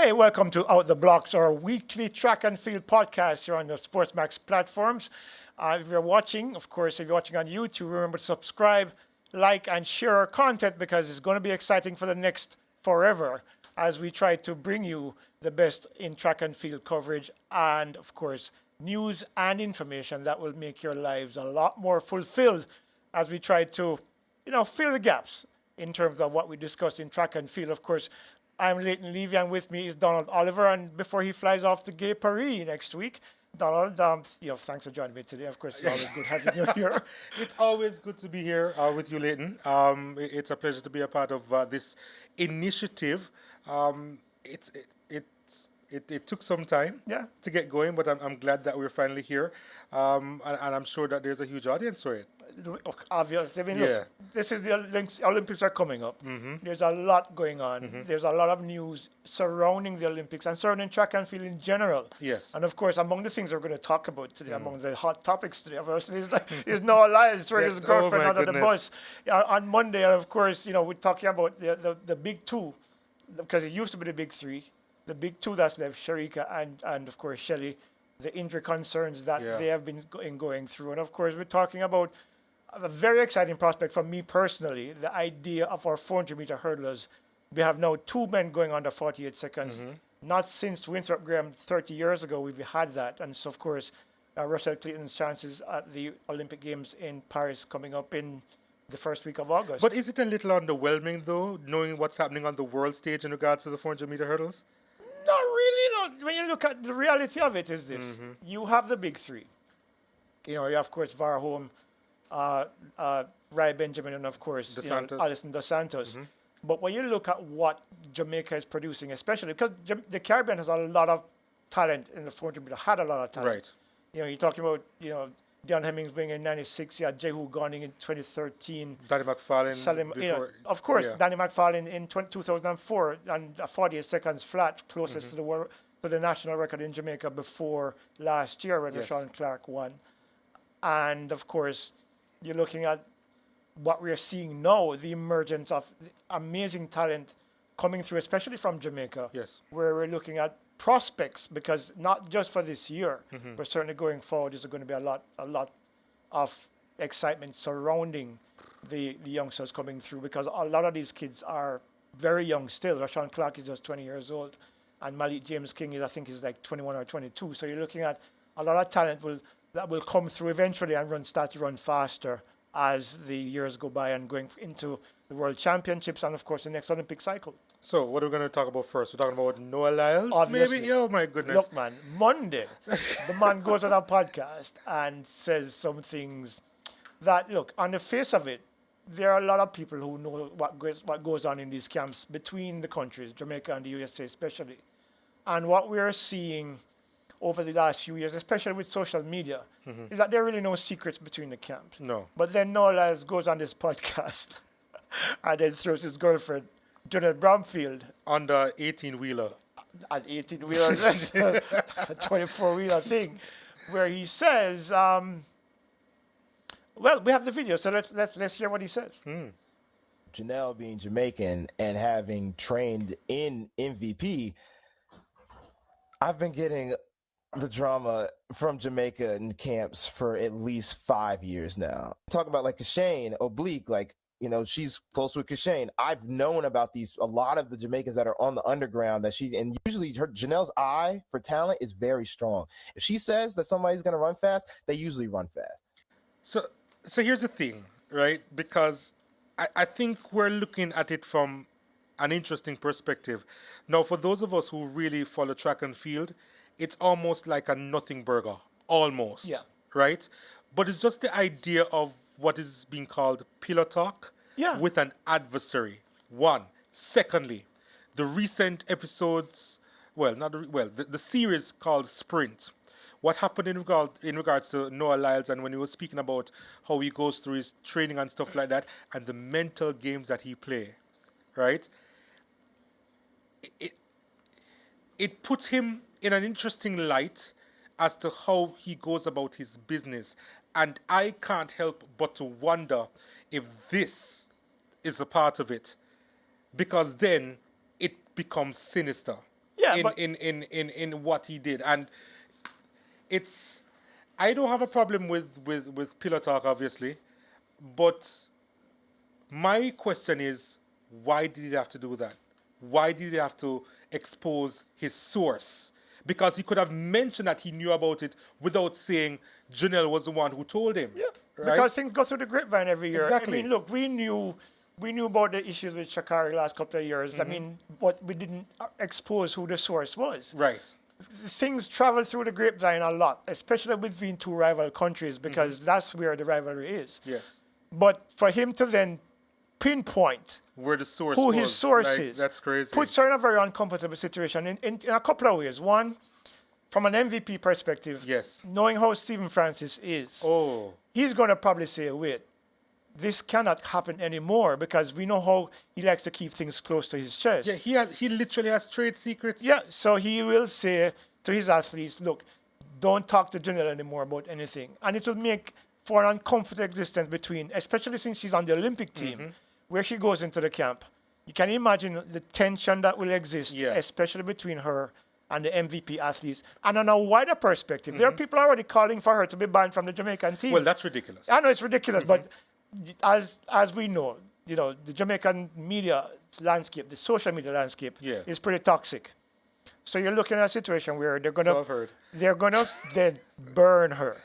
Hey, welcome to Out the Blocks, our weekly track and field podcast here on the SportsMax platforms. If you're watching, of course, if you're watching on YouTube, remember to subscribe, like, and share our content because it's going to be exciting for the next forever as we try to bring you the best in track and field coverage and, of course, news and information that will make your lives a lot more fulfilled as we try to, fill the gaps in terms of what we discussed in track and field. Of course, I'm Leighton Levy, and with me is Donald Oliver. And before he flies off to Gay Paris next week, Donald, thanks for joining me today. Of course, it's always good having you here. It's always good to be here with you, Leighton. It's a pleasure to be a part of this initiative. It took some time Yeah. to get going, but I'm glad that we're finally here. And I'm sure that there's a huge audience for it. Obviously, I mean, Yeah. look, this is the Olympics are coming up. There's a lot going on. There's a lot of news surrounding the Olympics and surrounding track and field in general. Yes. And of course, among the things we're going to talk about today, among the hot topics today, obviously, is Noah Lyles throwing his Oh girlfriend my under the goodness. bus on Monday. And of course, we're talking about the big two, because it used to be the big three. The big two that's left, Sharika and of course Shelley, the injury concerns that Yeah. they have been going through. And of course, we're talking about a very exciting prospect for me personally, the idea of our 400-meter hurdlers. We have now two men going under 48 seconds. Not since Winthrop Graham 30 years ago we've had that. And so, of course, Russell Clayton's chances at the Olympic Games in Paris coming up in the first week of August. But is it a little underwhelming, though, knowing what's happening on the world stage in regards to the 400-meter hurdles? Not really. No. When you look at the reality of it, is this: you have the big three. You have, of course, Varholm, Rai Benjamin, and of course, Dos Santos. Alison Dos Santos. But when you look at what Jamaica is producing, especially because the Caribbean has a lot of talent in the 400 meter, had a lot of talent. Right. You're talking about Dion Hemmings being in '96, you had Jehu Gunning in 2013. Danny McFarlane Salim, before. of course, yeah. Danny McFarlane in 2004 and 48 seconds flat, closest to the world, to the national record in Jamaica before last year when Yes. Rashawn Clark won. And of course, you're looking at what we're seeing now, the emergence of amazing talent coming through, especially from Jamaica, Yes. where we're looking at prospects, because not just for this year, but certainly going forward, there's going to be a lot of excitement surrounding the youngsters coming through, because a lot of these kids are very young still. Rashawn Clark is just 20 years old, and Malik James King is, I think, is like 21 or 22. So you're looking at a lot of talent that will come through eventually and start to run faster as the years go by and going into the World Championships and, of course, the next Olympic cycle. So, what are we going to talk about first? We're talking about Noah Lyles, Obviously. maybe? Oh, my goodness. Look, man, Monday, the man goes on a podcast and says some things that, look, on the face of it, there are a lot of people who know what goes on in these camps between the countries, Jamaica and the USA especially. And what we're seeing over the last few years, especially with social media, is that there are really no secrets between the camps. No. But then Noah Lyles goes on this podcast and then throws his girlfriend, Jonelle Bromfield, On the 18-wheeler. an 18-wheeler, a 24-wheeler thing, where he says, well, we have the video, so let's hear what he says. Janelle being Jamaican and having trained in MVP, I've been getting the drama from Jamaica in camps for at least 5 years now. Talk about like Kashane, Oblique, she's close with Kashane. I've known about a lot of the Jamaicans that are on the underground and usually Janelle's eye for talent is very strong. If she says that somebody's going to run fast, they usually run fast. So here's the thing, right? Because I think we're looking at it from an interesting perspective. Now, for those of us who really follow track and field, it's almost like a nothing burger, almost, Yeah. right? But it's just the idea of what is being called pillow talk Yeah. with an adversary. One. Secondly, the recent episodes, the series called Sprint. What happened in regards to Noah Lyles, and when he was speaking about how he goes through his training and stuff like that, and the mental games that he plays, right? It puts him in an interesting light as to how he goes about his business. And I can't help but to wonder if this is a part of it, because then it becomes sinister. Yeah, in, but in what he did. And it's, I don't have a problem with pillow talk, obviously, but my question is, why did he have to do that? Why did he have to expose his source? Because he could have mentioned that he knew about it without saying Janelle was the one who told him. yeah, Right? because things go through the grapevine every year. I Exactly. mean, look, we knew about the issues with Shakari last couple of years. I Mm-hmm. mean, but we didn't expose who the source was. Right. Things travel through the grapevine a lot, especially between two rival countries, because that's where the rivalry is. Yes. But for him to then pinpoint Where the source who was. his source like, is That's crazy. puts her in a very uncomfortable situation in a couple of ways. One, from an MVP perspective, Yes. knowing how Stephen Francis is, Oh. he's going to probably say, wait, this cannot happen anymore because we know how he likes to keep things close to his chest. Yeah, he literally has trade secrets. Yeah, so he will say to his athletes, look, don't talk to Janelle anymore about anything. And it will make for an uncomfortable existence between, especially since she's on the Olympic team, where she goes into the camp. You can imagine the tension that will exist, Yeah. especially between her and the MVP athletes. And on a wider perspective, there are people already calling for her to be banned from the Jamaican team. Well, that's ridiculous. I know it's ridiculous, but as we know, the Jamaican media landscape, the social media landscape, Yeah. is pretty toxic. So you're looking at a situation where So I've heard. they're gonna then burn her.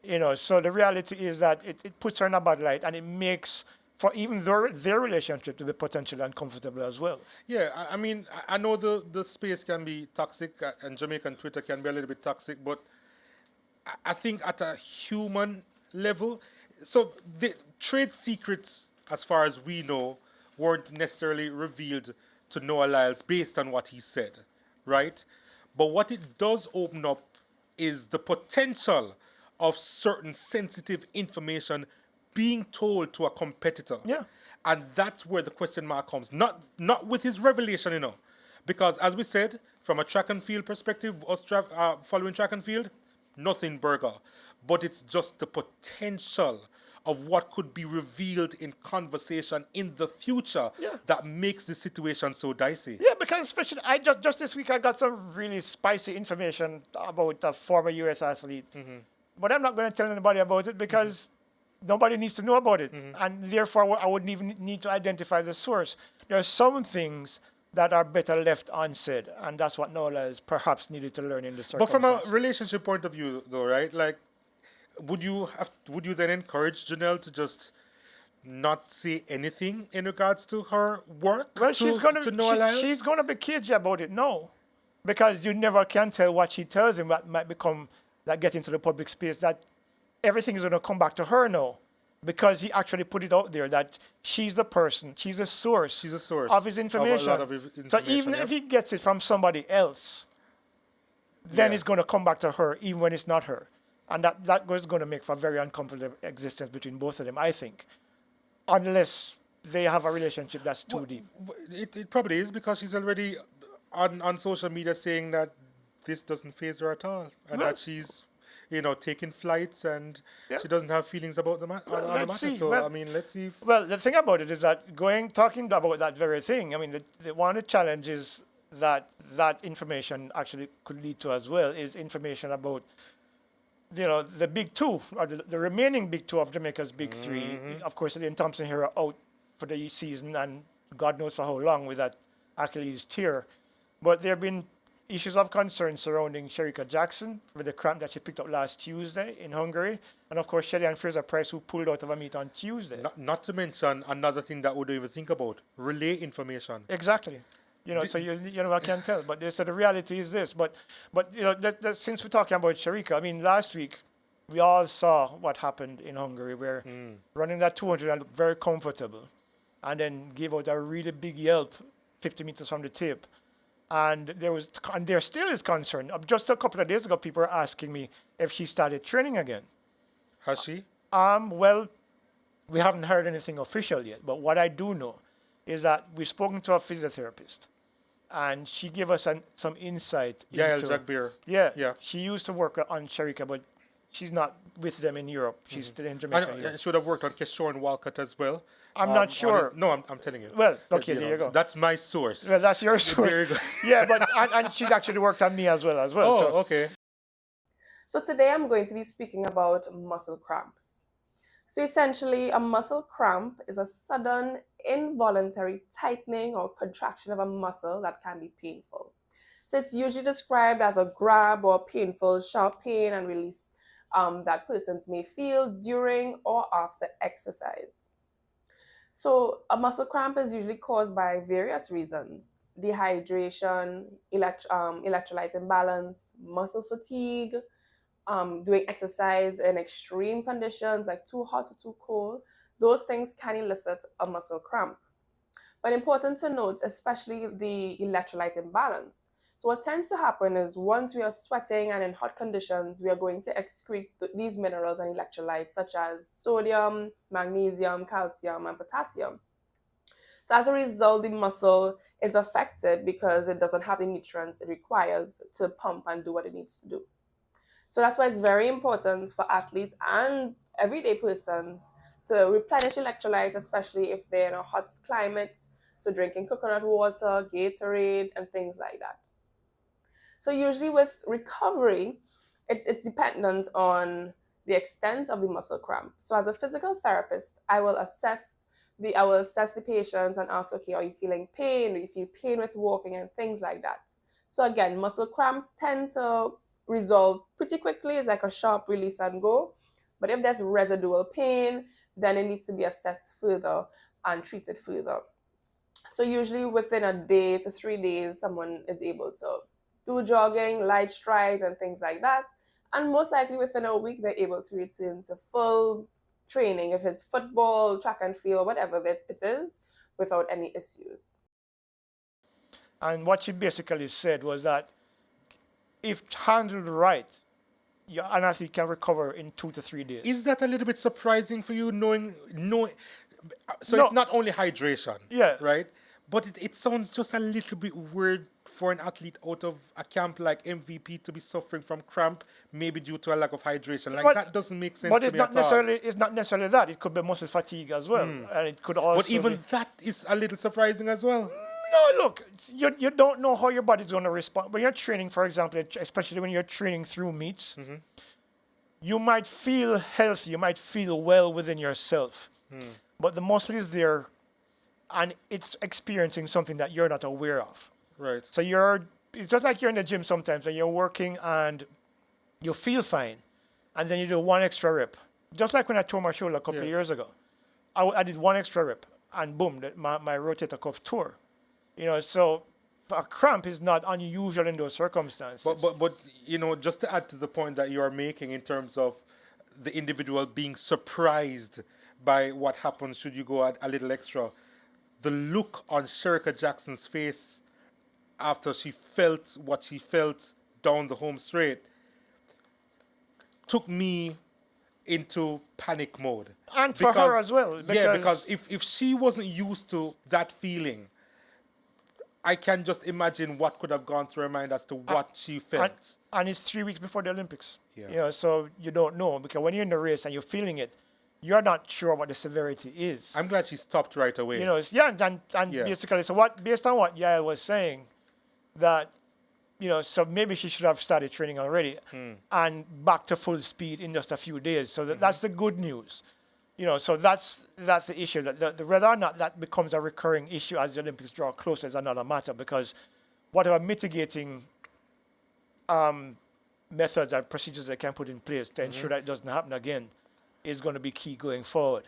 Yeah. So the reality is that it puts her in a bad light, and it makes for even their relationship to be potentially uncomfortable as well. Yeah, I mean, I know the space can be toxic, and Jamaican Twitter can be a little bit toxic, but I think at a human level, so the trade secrets, as far as we know, weren't necessarily revealed to Noah Lyles based on what he said, right? But what it does open up is the potential of certain sensitive information being told to a competitor. Yeah. And that's where the question mark comes. Not with his revelation, Because as we said, from a track and field perspective, us following track and field, nothing burger. But it's just the potential of what could be revealed in conversation in the future Yeah. that makes the situation so dicey. Yeah, because especially I just this week I got some really spicy information about a former U.S. athlete, but I'm not going to tell anybody about it because nobody needs to know about it, and therefore I wouldn't even need to identify the source. There are some things that are better left unsaid, and that's what Nola is perhaps needed to learn in this But from a circumstance. relationship point of view, though, right? Like, would you then encourage Janelle to just not say anything in regards to her work? Well, to Noah Lyles? she's gonna be cagey about it now, because you never can tell what she tells him that might become that get into the public space. That everything is gonna come back to her now, because he actually put it out there that she's the person, she's a source, She's a source of his of a information. lot of So information, even yeah. if he gets it from somebody else, then Yeah. it's gonna come back to her, even when it's not her, and that was gonna make for a very uncomfortable existence between both of them, I think, unless they have a relationship that's too deep. It probably is, because she's already on social media saying that this doesn't phase her at all, and Well- that she's taking flights, and Yeah. she doesn't have feelings about the on the let's matter. see. So Well- I mean, let's see. Well, the thing about it is that talking about that very thing, I mean, one of the challenges that information actually could lead to as well is information about, the big two, or the remaining big two of Jamaica's big three. Of course, Lynn Thompson here are out for the season, and God knows for how long with that Achilles tear. But there have been issues of concern surrounding Shericka Jackson with the cramp that she picked up last Tuesday in Hungary. And of course, Shelly and Fraser-Pryce, who pulled out of a meet on Tuesday. Not to mention another thing that we don't even think about: relay information. Exactly. So I can't tell. But so the reality is this. But since we're talking about Shericka, I mean, last week we all saw what happened in Hungary, where running that 200 and looked very comfortable, and then gave out a really big yelp 50 meters from the tip. And there still is concern. Just a couple of days ago, people were asking me if she started training again. Has she? Well, we haven't heard anything official yet, but what I do know is that we've spoken to a physiotherapist, and she gave us some insight Yael into... Jagbeer. Yeah, Yeah. she used to work on Shericka, but she's not with them in Europe. She's still in Jamaica. And Here. I should have worked on Kishore and Walcott as well. I'm not on sure. No, I'm telling you. Well, okay, there you go. That's my source. Well, that's your source. There you go. Yeah, but and she's actually worked on me as well. Oh, So okay. So today I'm going to be speaking about muscle cramps. So essentially, a muscle cramp is a sudden involuntary tightening or contraction of a muscle that can be painful. So it's usually described as a grab or painful, sharp pain and release that persons may feel during or after exercise. So a muscle cramp is usually caused by various reasons: dehydration, electrolyte imbalance, muscle fatigue, doing exercise in extreme conditions like too hot or too cold. Those things can elicit a muscle cramp. But important to note, especially the electrolyte imbalance. So what tends to happen is once we are sweating and in hot conditions, we are going to excrete these minerals and electrolytes such as sodium, magnesium, calcium, and potassium. So as a result, the muscle is affected because it doesn't have the nutrients it requires to pump and do what it needs to do. So that's why it's very important for athletes and everyday persons to replenish electrolytes, especially if they're in a hot climate. So drinking coconut water, Gatorade, and things like that. So usually with recovery, it's dependent on the extent of the muscle cramp. So as a physical therapist, I will assess the patient and ask, okay, are you feeling pain? Do you feel pain with walking and things like that? So again, muscle cramps tend to resolve pretty quickly. It's like a sharp release and go. But if there's residual pain, then it needs to be assessed further and treated further. So usually within a day to 3 days, someone is able to do jogging, light strides, and things like that. And most likely within a week, they're able to return to full training, if it's football, track and field, whatever it is, without any issues. and what she basically said was that if handled right, an athlete can recover in 2 to 3 days. Is that a little bit surprising for you, knowing? So No. it's not only hydration, Yeah. right? But it sounds just a little bit weird for an athlete out of a camp like MVP to be suffering from cramp, maybe due to a lack of hydration. Like, But- that doesn't make sense But to it's me not at all. necessarily it's not necessarily that. It could be muscle fatigue as well, and it could also. But even be, that is a little surprising as well. no, look, you don't know how your body's going to respond when you're training. For example, especially when you're training through meets, you might feel healthy, you might feel well within yourself, but the muscle is there, and it's experiencing something that you're not aware of. Right. So it's just like you're in the gym sometimes and you're working and you feel fine, and then you do one extra rep. Just like when I tore my shoulder a couple of Yeah. years ago, I did one extra rep, and boom, my rotator cuff tore. So a cramp is not unusual in those circumstances. But just to add to the point that you are making in terms of the individual being surprised by what happens should you go a little extra, the look on Sherika Jackson's face after she felt what she felt down the home straight took me into panic mode. And for her as well, Because if she wasn't used to that feeling, I can just imagine what could have gone through her mind as to what she felt. and it's 3 weeks before the Olympics. Yeah. So you don't know, because when you're in the race and you're feeling it, you're not sure what the severity is. I'm glad she stopped right away. And Yeah. basically, based on what Yael was saying, that, so maybe she should have started training already and back to full speed in just a few days. So that's the good news. So that's the issue. That whether or not that becomes a recurring issue as the Olympics draw closer is another matter, because whatever mitigating methods and procedures they can put in place to ensure that it doesn't happen again is going to be key going forward.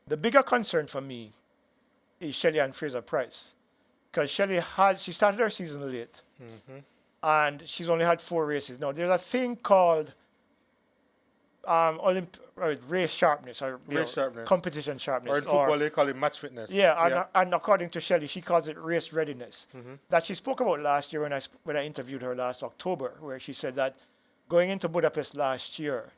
The bigger concern for me is Shelley and Fraser-Pryce, because she started her season late, and she's only had 4 races. Now there's a thing called race sharpness, or Sharpness. competition sharpness, Or in football, they call it match fitness. and according to Shelley, she calls it race readiness. That she spoke about last year when I interviewed her last October, where she said that going into Budapest last year,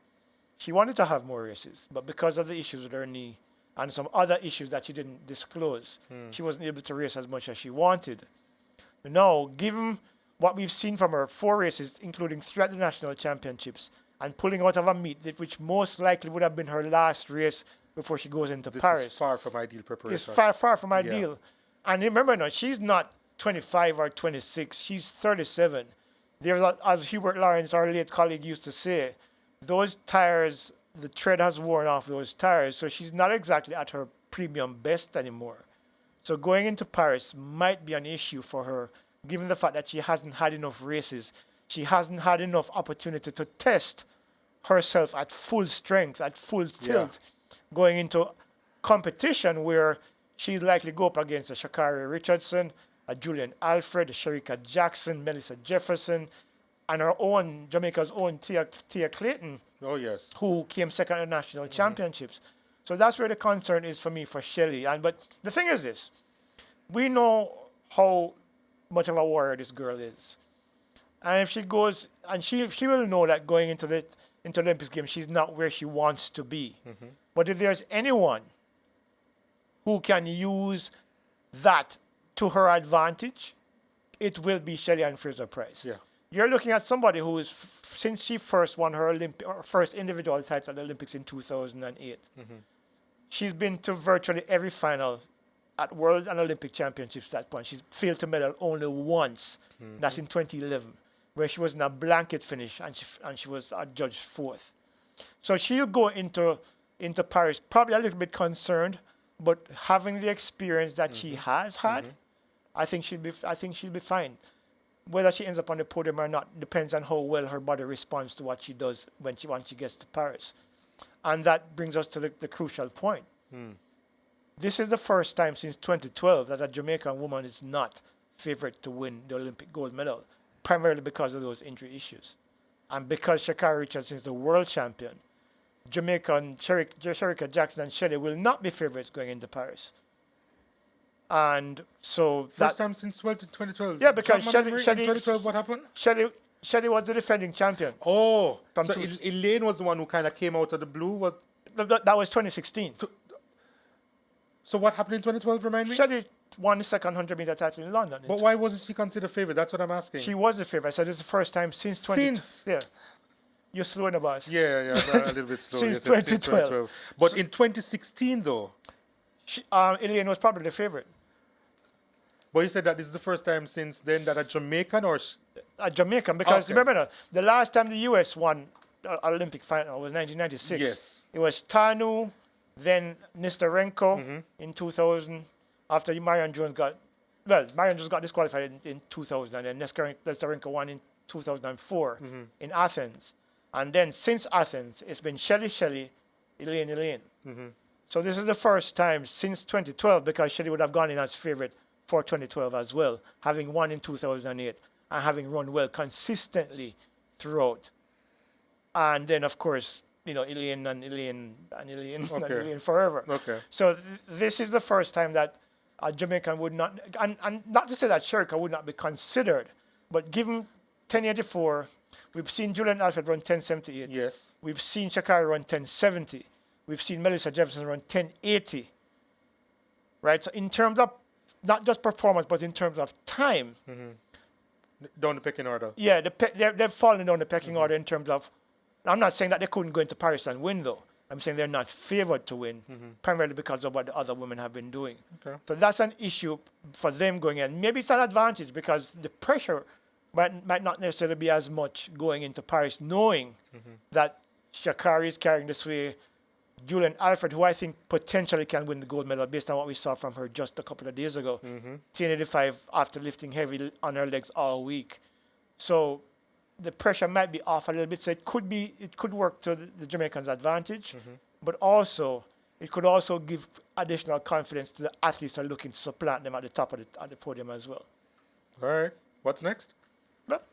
she wanted to have more races, but because of the issues with her knee and some other issues that she didn't disclose, she wasn't able to race as much as she wanted. Now, given what we've seen from her 4 races, including 3 at the national championships and pulling out of a meet which most likely would have been her last race before she goes into This Paris. is far from ideal It's preparation. far from ideal. And remember now, she's not 25 or 26. She's 37. As Hubert Lawrence, our late colleague, used to say, those tires, the tread has worn off those tires, so she's not exactly at her premium best anymore. So going into Paris might be an issue for her, given the fact that she hasn't had enough races. She hasn't had enough opportunity to test herself at full strength, at full tilt, going into competition where she's likely to go up against a Sha'Carri Richardson, a Julian Alfred, a Shericka Jackson, Melissa Jefferson, and her own, Jamaica's own Tia Clayton, Oh, yes. who came second at national championships. So that's where the concern is for me for Shelley. But the thing is this, we know how much of a warrior this girl is. And if she goes, and she will know that going into the Olympics Games, she's not where she wants to be. But if there's anyone who can use that to her advantage, it will be Shelley and Fraser-Pryce. Yeah. You're looking at somebody who is, since she first won her first individual title at the Olympics in 2008, she's been to virtually every final at World and Olympic Championships at that point. She's failed to medal only once. That's in 2011, where she was in a blanket finish and she was adjudged fourth. So she'll go into Paris probably a little bit concerned, but having the experience that she has had, I think she'll be fine. Whether she ends up on the podium or not depends on how well her body responds to what she does once she gets to Paris. And that brings us to the crucial point. This is the first time since 2012 that a Jamaican woman is not favored to win the Olympic gold medal, primarily because of those injury issues. And because Sha'Carri Richardson is the world champion, Jamaican Shericka Jackson and Shelley will not be favorites going into Paris. And so First time since 2012. Yeah, because Jump my Shelley- memory, Shelley- in 2012, what happened? Shelley was the defending champion. Oh, From so two- Elaine was the one who kind of came out of the blue. That was 2016. So what happened in 2012, remind me? Shelley won the second 100-meter title in London. But why wasn't she considered favorite? That's what I'm asking. She was the favorite. I said it's the first time since 2012. Since? Yeah. You're slow in the boss. Yeah, a little bit slow. Since yes, 2012. But in 2016, though, Elaine was probably the favorite. but you said that this is the first time since then that a Jamaican or... A Jamaican, because Okay. remember now, the last time the US won Olympic final was 1996. Yes. It was Tanu, then Nestorenko in 2000, after Marion Jones got disqualified in 2000, and then Nestorenko won in 2004 in Athens. And then since Athens, it's been Shelley, Elaine. So this is the first time since 2012, because Shelley would have gone in as favorite for 2012 as well, having won in 2008 and having run well consistently throughout. And then, of course, Elaine forever. Okay. So this is the first time that a Jamaican would not, and not to say that Shericka would not be considered, but given 1084, we've seen Julian Alfred run 1078. Yes. We've seen Sha'Carri run 1070. We've seen Melissa Jefferson run 1080. Right? So in terms of not just performance, but in terms of time, Down the pecking order. yeah, they've fallen down the pecking order in terms of. I'm not saying that they couldn't go into Paris and win, though. I'm saying they're not favored to win, primarily because of what the other women have been doing. Okay. So that's an issue for them going in. Maybe it's an advantage because the pressure might not necessarily be as much going into Paris, knowing that Sha'Carri is carrying this way. Julian Alfred, who I think potentially can win the gold medal based on what we saw from her just a couple of days ago, 1085 after lifting heavy on her legs all week. So the pressure might be off a little bit. So it could work to the Jamaicans' advantage, but also it could also give additional confidence to the athletes who are looking to supplant them at the top of the podium as well. All right. What's next? But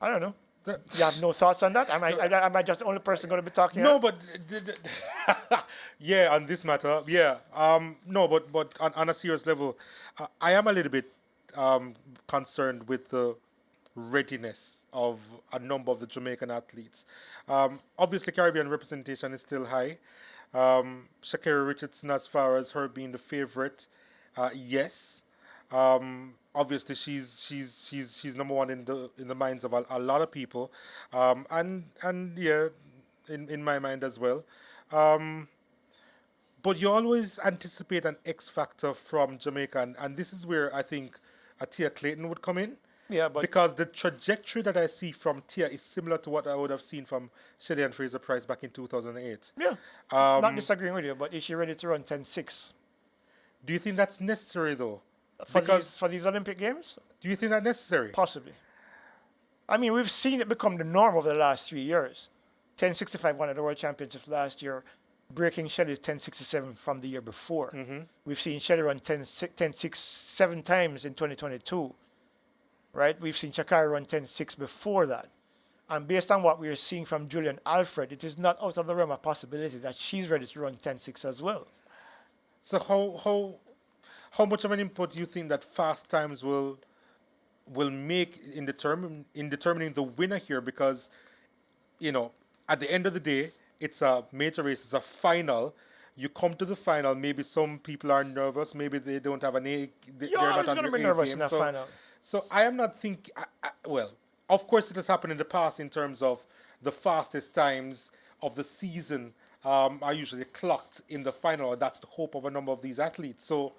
I don't know. You have no thoughts on that? Am I just the only person going to be talking? No, but yeah, on this matter, yeah. No, but on a serious level, I am a little bit concerned with the readiness of a number of the Jamaican athletes. Obviously, Caribbean representation is still high. Sha'Carri Richardson, as far as her being the favorite, yes. obviously she's number one in the minds of a lot of people, and yeah, in my mind as well. Um, but you always anticipate an X factor from Jamaica, and this is where I think a Tia Clayton would come in. Yeah, but Because the trajectory that I see from Tia is similar to what I would have seen from Shelly and Fraser-Pryce back in 2008. yeah, not disagreeing with you. But is she ready to run 10-6 Do you think that's necessary though? for Because these Olympic Games? do you think that's necessary? Possibly. I mean, we've seen it become the norm over the last 3 years. 1065 won at the World Championships last year, breaking Shelley's 1067 from the year before. We've seen Shelley run 10-6 7 times in 2022, right? We've seen Shakari run 10-6 before that. And based on what we are seeing from Julian Alfred, it is not out of the realm of possibility that she's ready to run 10-6 as well. So how much of an input do you think that fast times will make in determining the winner here? Because at the end of the day, it's a major race, it's a final. You come to the final, maybe some people are nervous, maybe they don't have they're I not was on going to their be A nervous game. in that So, final. so I am not thinking. Well, of course, it has happened in the past in terms of the fastest times of the season are usually clocked in the final. That's the hope of a number of these athletes. So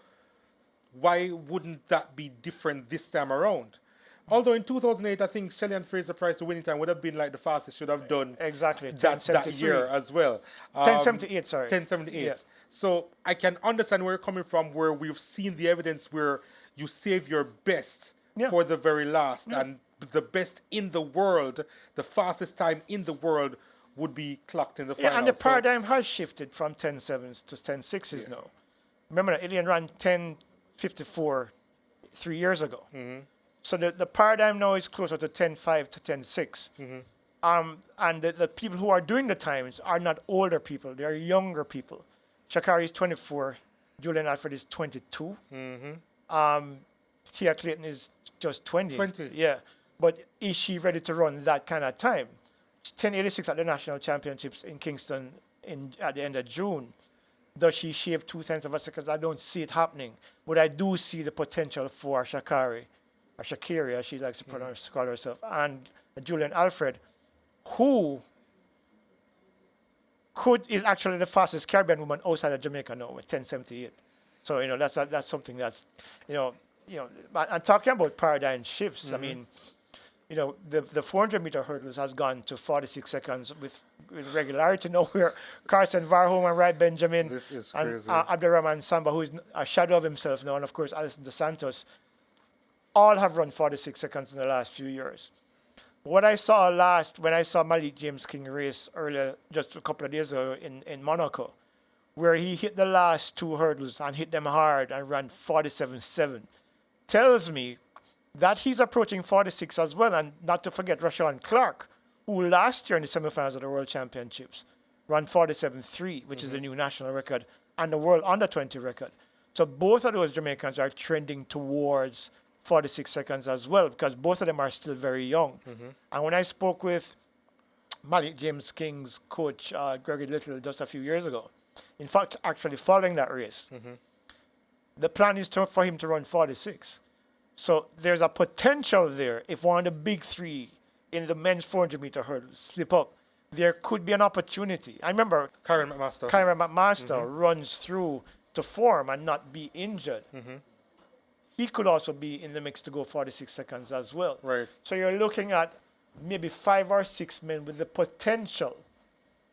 why wouldn't that be different this time around? Although in 2008, I think Shelly and Fraser-Pryce, the winning time would have been like the fastest should have done Exactly, that 10:73. year as well. 10:78, sorry. 10:78. Yeah. So I can understand where you're coming from, where we've seen the evidence where you save your best Yeah. for the very last, and the best in the world, the fastest time in the world would be clocked in the final. Yeah, and the So- paradigm has shifted from 10-7s to 10-6s now. Remember that Ilian ran 10:54 3 years ago. So the paradigm now is closer to 10-5 to 10-6. And the people who are doing the times are not older people, they are younger people. Shakari is 24, Julian Alfred is 22. Tia Clayton is just 20. 20. Yeah. But is she ready to run that kind of time? 10:86 at the national championships in Kingston at the end of June. Does she shave 2 tenths of a second? I don't see it happening. But I do see the potential for Shakari, or Shakiri, as she likes to call herself, and Julian Alfred, who is actually the fastest Caribbean woman outside of Jamaica now with 10:78. So that's something that's and talking about paradigm shifts. I mean, the 400-meter hurdles has gone to 46 seconds with regularity now, where Carson Varholm and Rai Benjamin This is and crazy. Abdurrahman Samba, who is a shadow of himself now, and of course Alison Dos Santos, all have run 46 seconds in the last few years. What I saw when I saw Malik James King race earlier, just a couple of days ago in Monaco, where he hit the last two hurdles and hit them hard and ran 47.7, tells me that he's approaching 46 as well. And not to forget Rashawn Clark, who last year in the semifinals of the World Championships ran 47.3, which is the new national record, and the world under 20 record. So both of those Jamaicans are trending towards 46 seconds as well, because both of them are still very young. And when I spoke with Malik James King's coach, Gregory Little, just a few years ago, in fact, actually following that race, the plan is for him to run 46. So there's a potential there. If one of the big three in the men's 400-meter hurdles slip up, there could be an opportunity. I remember Karen McMaster. Kyra McMaster runs through to form and not be injured. He could also be in the mix to go 46 seconds as well. Right. So you're looking at maybe 5 or 6 men with the potential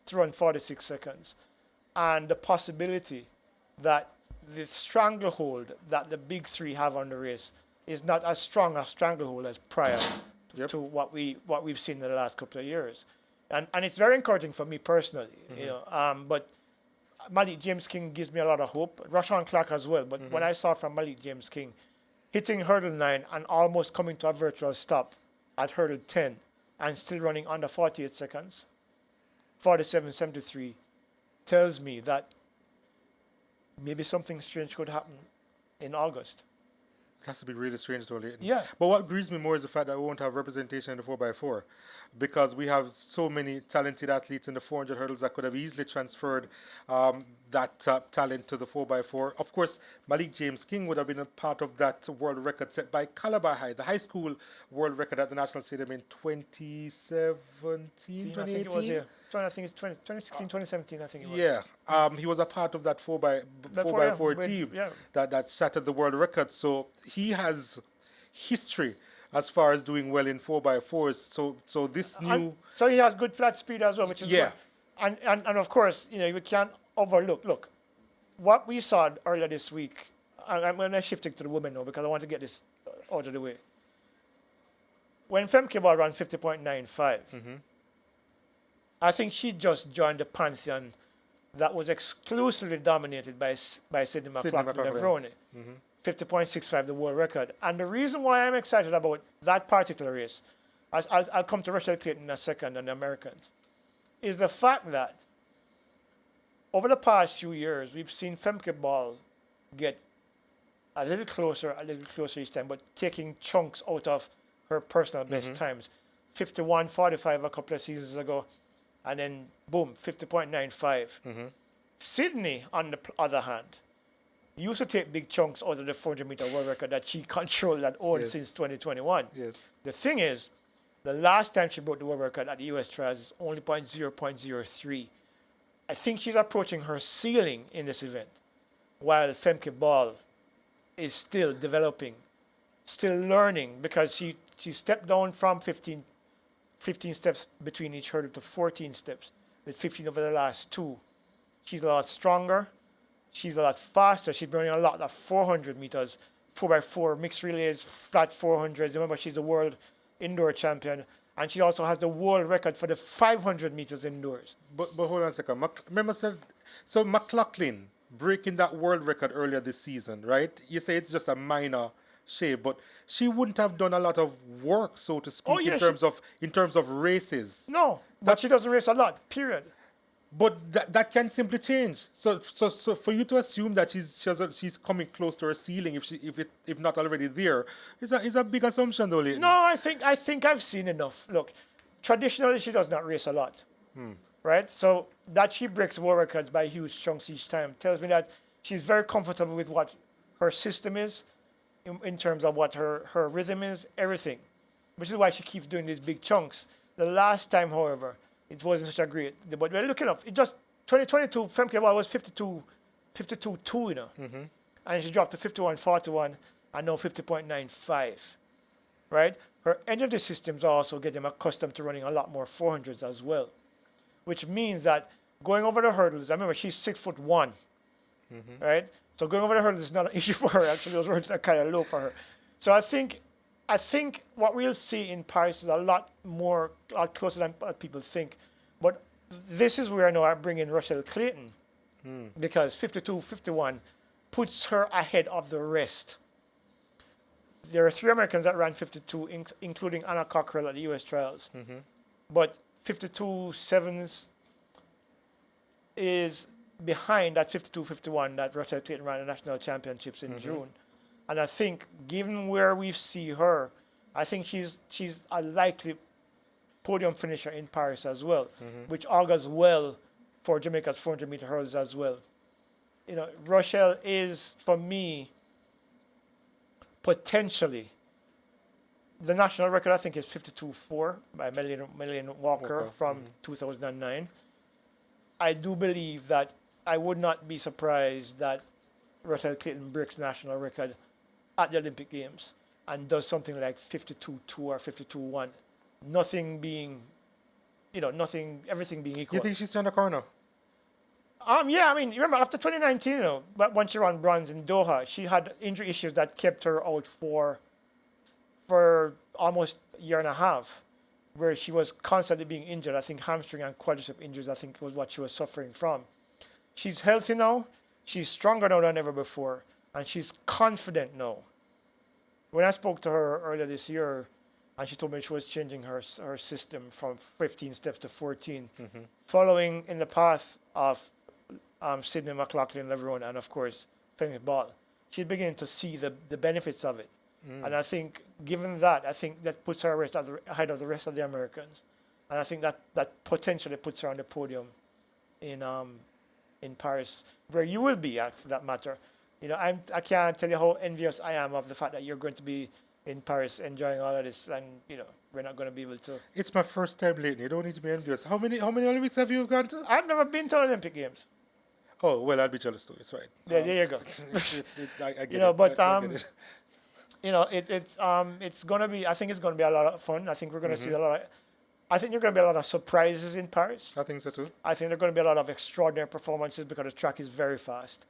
to run 46 seconds, and the possibility that the stranglehold that the big three have on the race is not as strong a stranglehold as prior to what we've seen in the last couple of years. And it's very encouraging for me personally, but Malik James King gives me a lot of hope. Rashawn Clark as well. But when I saw from Malik James King hitting hurdle 9 and almost coming to a virtual stop at hurdle 10 and still running under 48 seconds, 47.73, tells me that maybe something strange could happen in August. It has to be really strange though, Leighton. Yeah. But what grieves me more is the fact that we won't have representation in the 4x4, because we have so many talented athletes in the 400 hurdles that could have easily transferred that talent to the 4x4. Of course, Malik James King would have been a part of that world record set by Calabar High, the high school world record at the National Stadium in 2017, I think it was 2018. I think it's 2016, 2017. I think it was. Yeah, he was a part of that 4x4 team Yeah. that shattered the world record. So he has history as far as doing well in 4x4s. So this And new so he has good flat speed as well, which is Yeah. good. And of course, you can't overlook. Look, what we saw earlier this week. I'm going to shift it to the women now because I want to get this out of the way. When Femke Ball ran 50.95, I think she just joined the pantheon that was exclusively dominated by Sydney McLaughlin-Levrone. 50.65, the world record. And the reason why I'm excited about that particular race, I'll come to Rochelle Clayton in a second and the Americans, is the fact that over the past few years, we've seen Femke Ball get a little closer each time, but taking chunks out of her personal best times. 51.45 a couple of seasons ago, and then boom, 50.95. Sydney, on the other hand, used to take big chunks out of the 400-meter world record that she controlled and owned Yes. since 2021. Yes. The thing is, the last time she broke the world record at the US trials is only 0.03. I think she's approaching her ceiling in this event, while Femke Ball is still developing, still learning, because she stepped down from 15 steps between each hurdle to 14 steps, with 15 over the last two. She's a lot stronger. She's a lot faster. She's running a lot of 400 meters, 4x4, mixed relays, flat 400s. Remember, she's a world indoor champion. And she also has the world record for the 500 meters indoors. But hold on a second. Remember, so McLaughlin breaking that world record earlier this season, right? You say it's just a minor shave, but she wouldn't have done a lot of work, so to speak, Oh, yeah, in terms of races. No, but she doesn't race a lot, period. But that can simply change. So for you to assume that she's coming close to her ceiling, if not already there, is a big assumption, though, Leighton. No, I think I've seen enough. Look, traditionally she does not race a lot, right? So that she breaks world records by huge chunks each time tells me that she's very comfortable with what her system is, in terms of what her rhythm is, everything, which is why she keeps doing these big chunks. The last time, however, it wasn't such a great. But we're looking up. It just 2022 Femke Ball was 52.2, and she dropped to 51.41 and now 50.95, right? Her energy systems are also getting accustomed to running a lot more 400s as well, which means that going over the hurdles. I remember she's 6'1", right? So going over the hurdles is not an issue for her. Actually, those hurdles are kind of low for her. So I think what we'll see in Paris is a lot closer than people think. But this is where now I bring in Rochelle Clayton, because 52.51 puts her ahead of the rest. There are 3 Americans that ran 52, including Anna Cockrell at the U.S. trials. But 52.7s is behind that 52.51 that Rochelle Clayton ran at the national championships in June. And I think, given where we see her, I think she's a likely podium finisher in Paris as well, which augurs well for Jamaica's 400-meter hurdles as well. Rochelle is, for me, potentially, the national record, I think, is 52.4 by Melanie Walker from 2009. I do believe that I would not be surprised that Rochelle Clayton breaks national record at the Olympic Games and does something like 52.2 or 52.1. Nothing being, everything being equal. You think she's turned a corner? Yeah, I mean, remember after 2019, but when she ran bronze in Doha, she had injury issues that kept her out for almost a year and a half, where she was constantly being injured. I think hamstring and quadricep injuries, I think, was what she was suffering from. She's healthy now. She's stronger now than ever before. And she's confident now. When I spoke to her earlier this year, and she told me she was changing her system from 15 steps to 14, following in the path of Sydney McLaughlin-Levrone and, of course, Femke Ball. She's beginning to see the benefits of it. And I think, given that, I think that puts her ahead of the rest of the Americans. And I think that potentially puts her on the podium in in Paris, where you will be at, for that matter. I can't tell you how envious I am of the fact that you're going to be in Paris enjoying all of this, and we're not going to be able to. It's my first time lately. You don't need to be envious. How many Olympics have you gone to? I've never been to Olympic Games. Oh well, I'll be jealous too. It's fine. There you go. I get it. But I get it. it's gonna be. I think it's gonna be a lot of fun. I think we're gonna see a lot. I think there's gonna be a lot of surprises in Paris. I think so too. I think there are gonna be a lot of extraordinary performances because the track is very fast.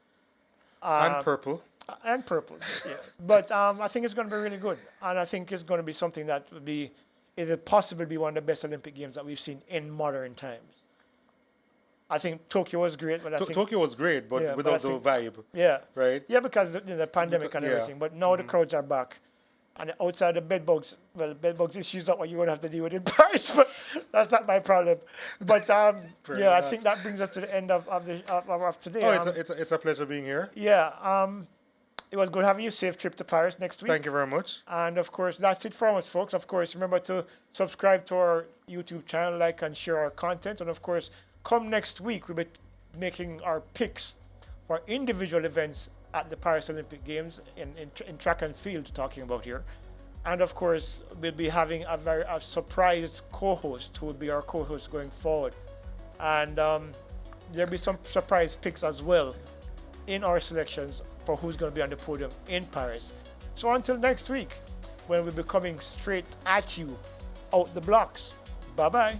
And purple. And purple, yeah. But I think it's going to be really good, and I think it's going to be something that will be, it'll possibly be one of the best Olympic Games that we've seen in modern times. I think Tokyo was great, but I think Tokyo was great, but Yeah, but without I the think- vibe, yeah, right? yeah, because the pandemic and Yeah. everything. But now the crowds are back, and outside the bed bugs, well, bed bugs issues not what you're going to have to deal with in Paris, but that's not my problem. But I enough. think that brings us to the end of today. Oh, it's a pleasure being here. Yeah. It was good having you. Safe trip to Paris next week. Thank you very much. And of course, that's it from us, folks. Of course, remember to subscribe to our YouTube channel, like and share our content. And of course, come next week, we'll be making our picks for individual events at the Paris Olympic Games in track and field, talking about here. And of course, we'll be having a surprise co-host who will be our co-host going forward. And there'll be some surprise picks as well in our selections for who's going to be on the podium in Paris. So until next week, when we'll be coming straight at you out the blocks. Bye-bye.